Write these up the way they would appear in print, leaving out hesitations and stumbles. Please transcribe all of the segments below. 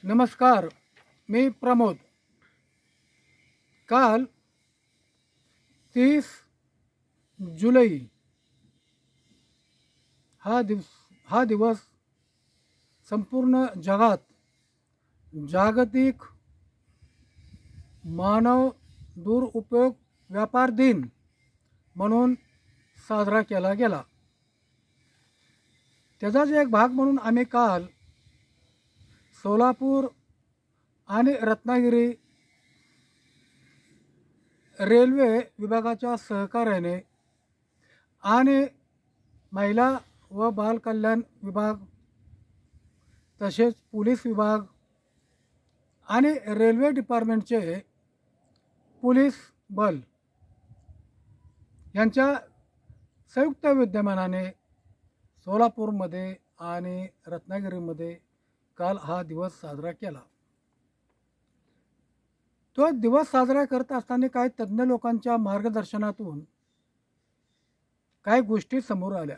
नमस्कार. मी प्रमोद. काल 30 जुलै हा दिवस संपूर्ण जगात जागतिक मानव दुरुपयोग व्यापार दिन म्हणून साजरा केला गेला. त्याचाच एक भाग म्हणून आम्ही काल सोलापूर आणि रत्नागिरी रेल्वे विभागाच्या सहकार्याने आणि महिला व बालकल्याण विभाग तसेच पोलीस विभाग आणि रेल्वे डिपार्टमेंटचे पोलीस बल यांच्या संयुक्त विद्यमानाने सोलापूरमध्ये आणि रत्नागिरीमध्ये काल हा दिवस साजरा केला. तो दिवस साजरा करत असताना काही तज्ज्ञ लोकांच्या मार्गदर्शनातून काही गोष्टी समोर आल्या.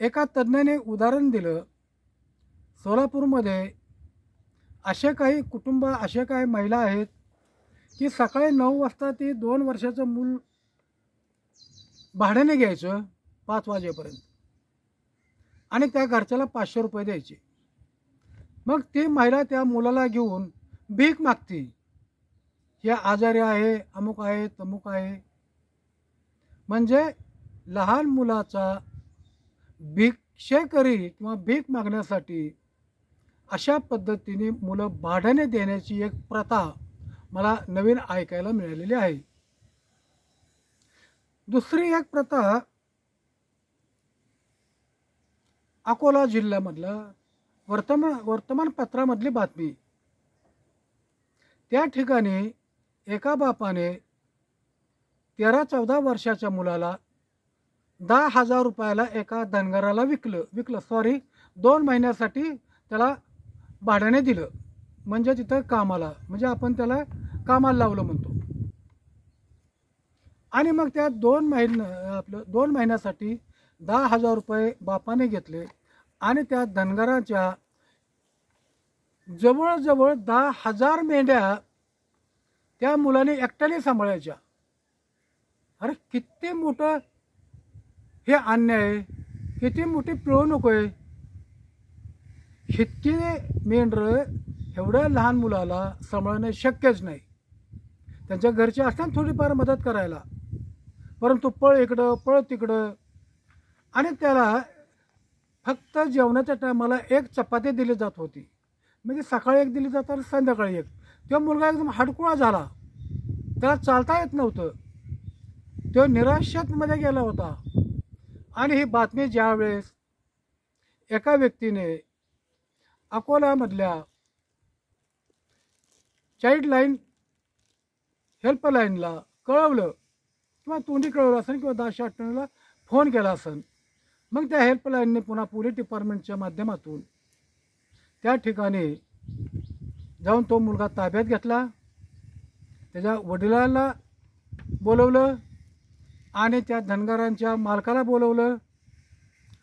एका तज्ज्ञाने उदाहरण दिलं, सोलापूरमध्ये असे काही कुटुंब, असे काही महिला आहेत की सकाळी 9 वाजता ती 2 वर्षाचं मूल भाड्याने घ्यायचं 5 वाजेपर्यंत आणि त्या घरच्याला 500 रुपये द्यायचे. मग ती महिला त्या मुलाला घेऊन भीक मागती, हे आजारी आहे, अमुक आहे, तमुक आहे. म्हणजे लहान मुलाचा भिक्षेकरी किंवा भीक मागण्यासाठी अशा पद्धतीने मुलं भाड्याने देण्याची एक प्रथा मला नवीन ऐकायला मिळालेली आहे. दुसरी एक प्रथा अकोला जिल्ह्यामधला वर्तमानपत्रामधली बातमी. त्या ठिकाणी एका बापाने 13-14 वर्षाच्या मुलाला 10,000 रुपयाला एका धनगराला विकलं 2 महिन्यासाठी त्याला भाड्याने दिलं. म्हणजे तिथं कामाला, म्हणजे आपण त्याला कामाला लावलं म्हणतो. आणि मग त्या 2 महिन्यासाठी 10,000 रुपये बापाने घेतले आणि त्या धनगराच्या जवळजवळ 10,000 मेंढ्या त्या मुलाने एकट्याने सांभाळायच्या. अरे किती मोठं हे अन्याय आहे, किती मोठी पिळवणूक आहे. इतकी मेंढरं एवढ्या लहान मुलाला सांभाळणं शक्यच नाही. त्यांच्या घरचे असताना थोडीफार मदत करायला, परंतु पळ इकडं पळ तिकडं. आणि त्याला फक्त जेवणाच्या टायमाला 1 चपाती दिली जात होती. म्हणजे सकाळी 1 दिली जात आणि संध्याकाळी 1. तो मुलगा एकदम हडकुळा झाला, त्याला चालता येत नव्हतं. तो निराशेमध्ये गेला होता. आणि ही बातमी ज्यावेळेस एका व्यक्तीने अकोल्यामधल्या चाइल्डलाईन हेल्पलाईनला कळवलं किंवा तोंडी कळवलं असेल किंवा 1098ला फोन केला असेल. मग त्या हेल्पलाईनने पुन्हा पोलीस डिपार्टमेंटच्या माध्यमातून त्या ठिकाणी जाऊन तो मुलगा ताब्यात घेतला. त्याच्या वडिलांना बोलवलं आणि त्या धनगरांच्या मालकाला बोलवलं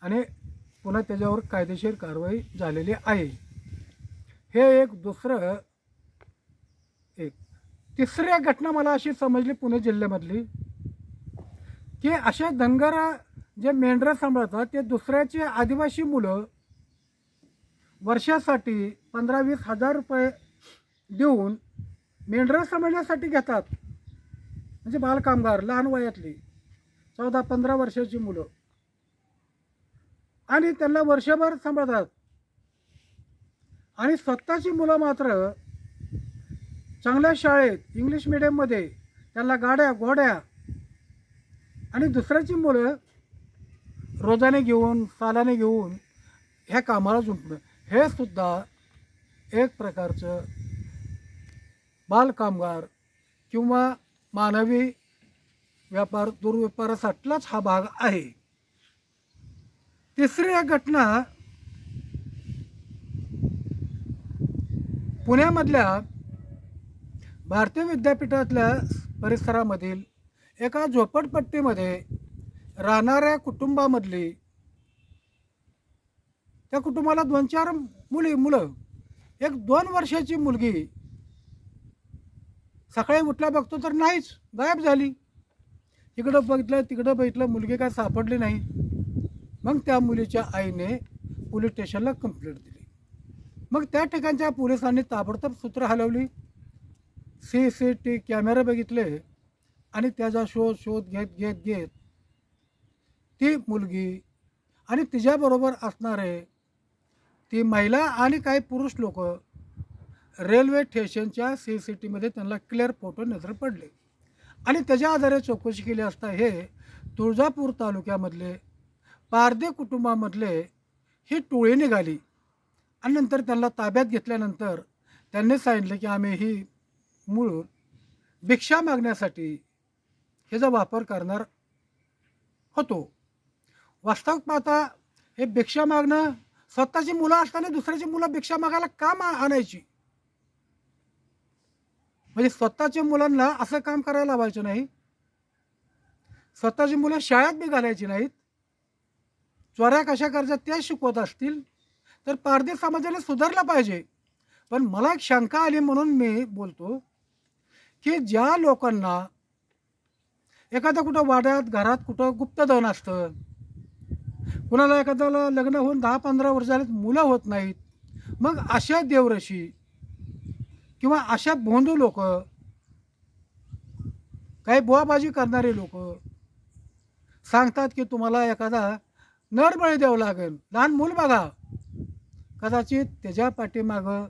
आणि पुन्हा त्याच्यावर कायदेशीर कारवाई झालेली आहे. हे एक दुसरं. तिसरी एक घटना मला अशी समजली पुणे जिल्ह्यामधली की अशा धनगर जे मेंढरं सांभाळतात ते दुसऱ्याचे आदिवासी मुलं वर्षासाठी 15-20 हजार रुपये देऊन मेंढरं सांभाळण्यासाठी घेतात. म्हणजे बालकामगार, लहान वयातली 14-15 वर्षाची मुलं, आणि त्यांना वर्षभर सांभाळतात. आणि स्वतःची मुलं मात्र चांगल्या शाळेत इंग्लिश मिडियममध्ये त्यांना गाड्या घोड्या, आणि दुसऱ्याची मुलं रोजाने घेऊन सालाने घेऊन ह्या कामाला जुंपणं, हे सुद्धा एक प्रकारचं बालकामगार किंवा मानवी व्यापार दुर्व्यापारासाठीलाच हा भाग आहे. तिसरी एक घटना पुण्यामधल्या भारतीय विद्यापीठातल्या परिसरामधील एका झोपडपट्टीमध्ये राहणाऱ्या कुटुंबामधली, त्या कुटुंबाला 2-4 मुलं एक 2 वर्षाची मुलगी सकाळी उठल्या बघतो तर नाहीच, गायब झाली. इकडं बघितलं तिकडं बघितलं, मुलगी काय सापडली नाही. मग त्या मुलीच्या आईने पोलीस स्टेशनला कंप्लेंट दिली. मग त्या ठिकाणच्या पोलिसांनी ताबडतोब सूत्र हलवली, CCTV कॅमेरे बघितले आणि त्याचा शोध घेत ती मुलगी आणि तिच्याबरोबर असणारे ती महिला आणि काही पुरुष लोक रेल्वे स्टेशनच्या CCTVमध्ये त्यांना क्लिअर फोटो नजर पडले. आणि त्याच्या आधारे चौकशी केली असता हे तुळजापूर तालुक्यामधले पारदे कुटुंबामधले ही टोळी निघाली. आणि नंतर त्यांना ताब्यात घेतल्यानंतर त्यांनी सांगितलं की आम्ही ही मूळ भिक्षा मागण्यासाठी ह्याचा वापर करणार होतो. वास्तविक पाहता हे भिक्षा मागणं, स्वतःची मुलं असताना दुसऱ्याची मुलं भिक्षा मागायला का आणायची? म्हणजे स्वतःच्या मुलांना असं काम करायला लावायचं नाही, स्वतःची मुलं शाळेत बी घालायची नाहीत. चोऱ्या कशा करायच्या ते शिकवत असतील तर पारधी समाजाने सुधारला पाहिजे. पण मला एक शंका आली म्हणून मी बोलतो की ज्या लोकांना एखाद्या कुठं वाड्यात घरात कुठं गुप्तधन असतं, कुणाला एखाद्याला लग्न होऊन 10-15 वर्ष झालेत मुलं होत नाहीत, मग अशा देवरशी किंवा अशा भोंदू लोक, काही बुवाबाजी करणारे लोक सांगतात की तुम्हाला एखादा नरबळी द्यावं लागेल, लहान मूल बघा. कदाचित त्याच्या पाठीमागं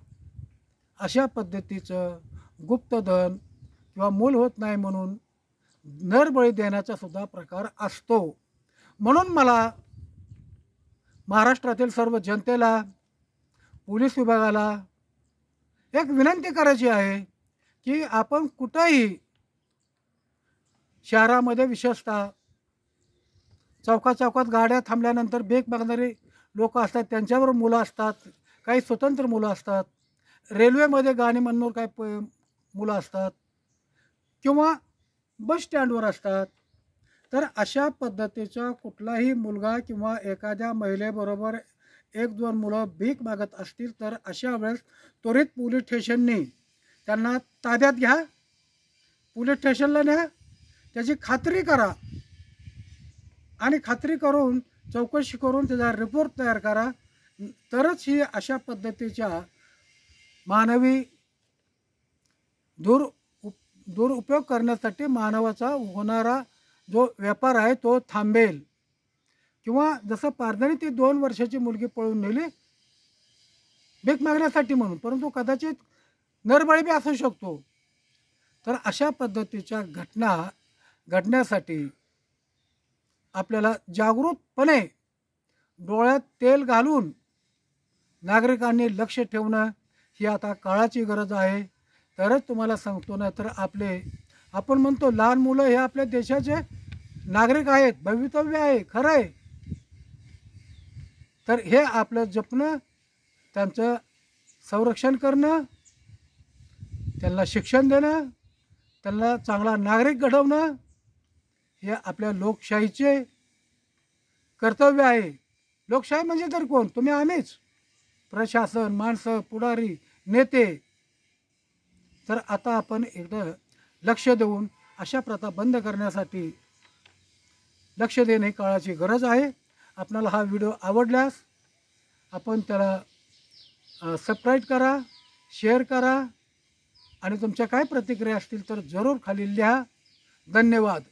अशा पद्धतीचं गुप्तधन किंवा मूल होत नाही म्हणून नरबळी देण्याचा सुद्धा प्रकार असतो. म्हणून मला महाराष्ट्रातील सर्व जनतेला, पोलीस विभागाला एक विनंती करायची आहे की आपण कुठंही शहरामध्ये विशेषतः चौकात गाड्या थांबल्यानंतर बेक बघणारे लोक असतात, त्यांच्यावर मुलं असतात, काही स्वतंत्र मुलं असतात, रेल्वेमध्ये गाणी म्हणून काही मुलं असतात किंवा बस स्टँडवर असतात. तर अशा पद्धतीचा कुठलाही मुलगा किंवा एखाद्या महिलेबरोबर 1-2 मुलं भीक मागत असतील तर अशा वेळेस त्वरित पोलीस स्टेशननी त्यांना ताब्यात घ्या, पोलीस स्टेशनला न्या, त्याची खात्री करा आणि खात्री करून चौकशी करून त्याचा रिपोर्ट तयार करा. तरच ही अशा पद्धतीच्या मानवी दुरुपयोग करण्यासाठी मानवाचा होणारा जो व्यापार आहे तो थांबेल. किंवा जसं पारध्याने ती 2 वर्षाची मुलगी पळून नेली भीक मागण्यासाठी म्हणून, परंतु कदाचित नरबळी बी असू शकतो. तर अशा पद्धतीच्या घटना घडण्यासाठी आपल्याला जागृतपणे डोळ्यात तेल घालून नागरिकांनी लक्ष ठेवणं ही आता काळाची गरज आहे. तरच तुम्हाला सांगतो ना, तर आपण म्हणतो लहान मुलं हे आपल्या देशाचे नागरिक आहेत, भवितव्य आहे, खरं आहे. तर हे आपलं जपणं, त्यांचं संरक्षण करणं, त्यांना शिक्षण देणं, त्यांना चांगला नागरिक घडवणं हे आपल्या लोकशाहीचे कर्तव्य आहे. लोकशाही म्हणजे तर कोण? तुम्ही आम्हीच, प्रशासन, माणसं, पुढारी, नेते. तर आता आपण एकदा लक्ष देऊन अशा प्रथा बंद करण्यासाठी लक्ष देणे काळाची गरज आहे. आपणाला हा व्हिडिओ आवडल्यास आपण त्याला सबस्क्राईब करा, शेअर करा आणि तुमच्या काय प्रतिक्रिया असतील तर जरूर खाली लिहा. धन्यवाद.